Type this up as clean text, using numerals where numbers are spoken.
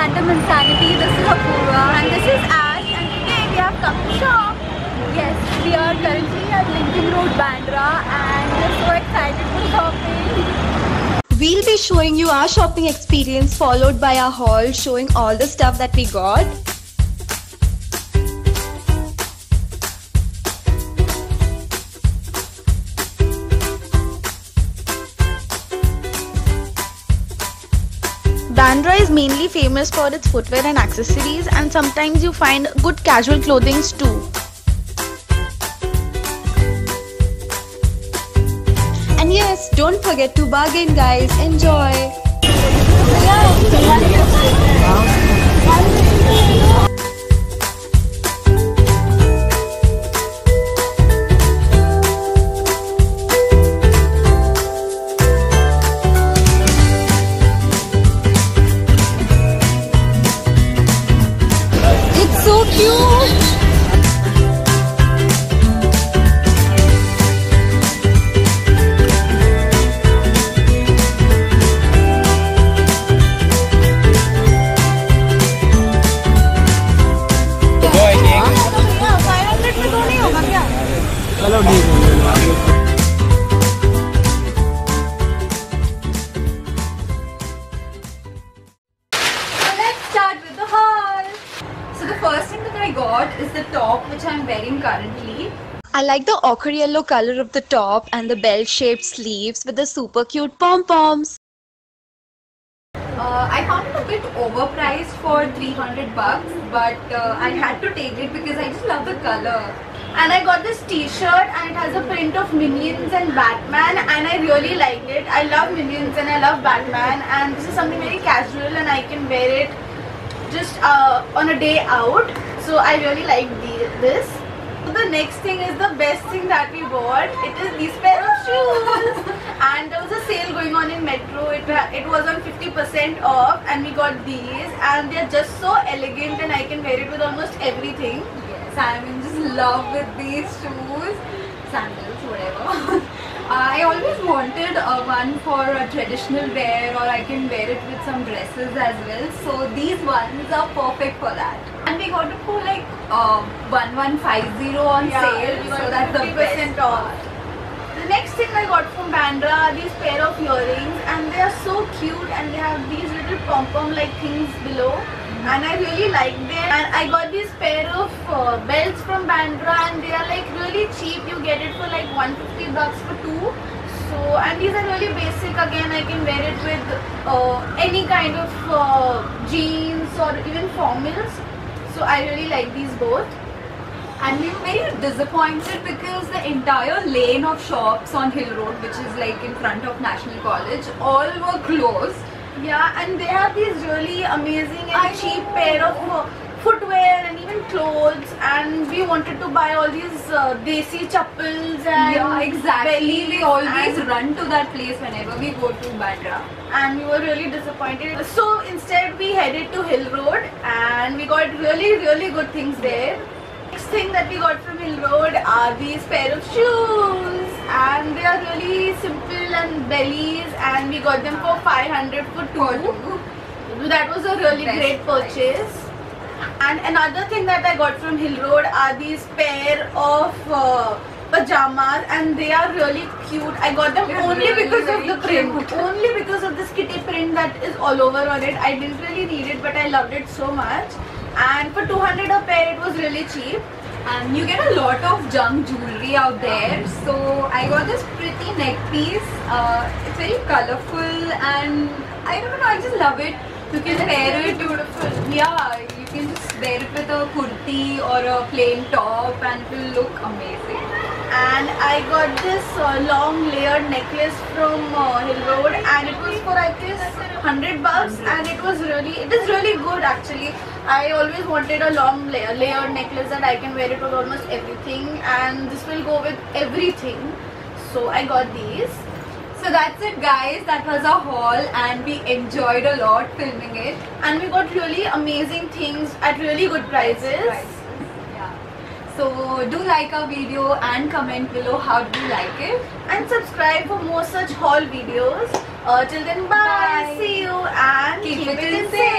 Random Insanity. This is Apurva and this is Ash, and today we have come to shop. Yes, we are currently at Lincoln Road, Bandra, and we're so excited for shopping. We'll be showing you our shopping experience followed by our haul showing all the stuff that we got. Bandra is mainly famous for its footwear and accessories, and sometimes you find good casual clothing too. And yes, don't forget to bargain guys. Enjoy! It's so cute! चलो ठीक है। So let's start with the haul. So the first thing that I got is the top which I'm wearing currently. I like the ochre yellow color of the top and the bell-shaped sleeves with the super cute pom-poms. I found it a bit overpriced for 300 bucks, but I had to take it because I just love the color. And I got this t-shirt and it has a print of Minions and Batman, and I really liked it. I love Minions and I love Batman, and this is something very casual and I can wear it just on a day out. So I really like this. So the next thing is the best thing that we bought. It is these pair of shoes. And there was a sale going on in Metro. It was on 50% off, and we got these, and they're just so elegant and I can wear it with almost everything. Yes, I'm in just love with these shoes. Sandals, whatever. I always wanted one for a traditional wear, or I can wear it with some dresses as well. So these ones are perfect for that. And we got it for like 1150 on sale, so that's the best off. The next thing I got from Bandra are these pair of earrings, and they are so cute, and they have these little pom-pom like things below, and I really like them. And I got this pair of belts from Bandra, and they are like really cheap. You get it for like 150 bucks for two. So, and these are really basic. Again, I can wear it with any kind of jeans or even formals. So I really like these both. And we were very disappointed because the entire lane of shops on Hill Road, which is like in front of National College, all were closed. Yeah, and they have these really amazing and cheap pair of footwear and even clothes, and we wanted to buy all these desi chappals and yeah, exactly. bellies. We always run to that place whenever we go to Bandra. And we were really disappointed. So instead we headed to Hill Road, and we got really good things there. Next thing that we got from Hill Road are these pair of shoes, and they are really simple and bellies, and we got them for 500 for two. That was a really great purchase. And another thing that I got from Hill Road are these pair of pajamas, and they are really cute. I got them only because of the print, only because of this kitty print that is all over on it. I didn't really need it, but I loved it so much. And for 200 a pair, it was really cheap. And you get a lot of junk jewelry out there. So I got this pretty neck piece. It's very colorful, and I don't know, I just love it. You can pair it beautiful. Yeah, you can just wear it with a kurti or a plain top, and it will look amazing. And I got this long layered necklace from Hill Road, and it was for I guess 100 bucks, and it is really good actually. I always wanted a long layered necklace that I can wear it with almost everything, and this will go with everything. So I got these. So that's it guys, that was our haul, and we enjoyed a lot filming it. And we got really amazing things at really good prices. Yeah. So do like our video and comment below how do you like it. And subscribe for more such haul videos. Till then, bye. See you and Keep keep it it insane.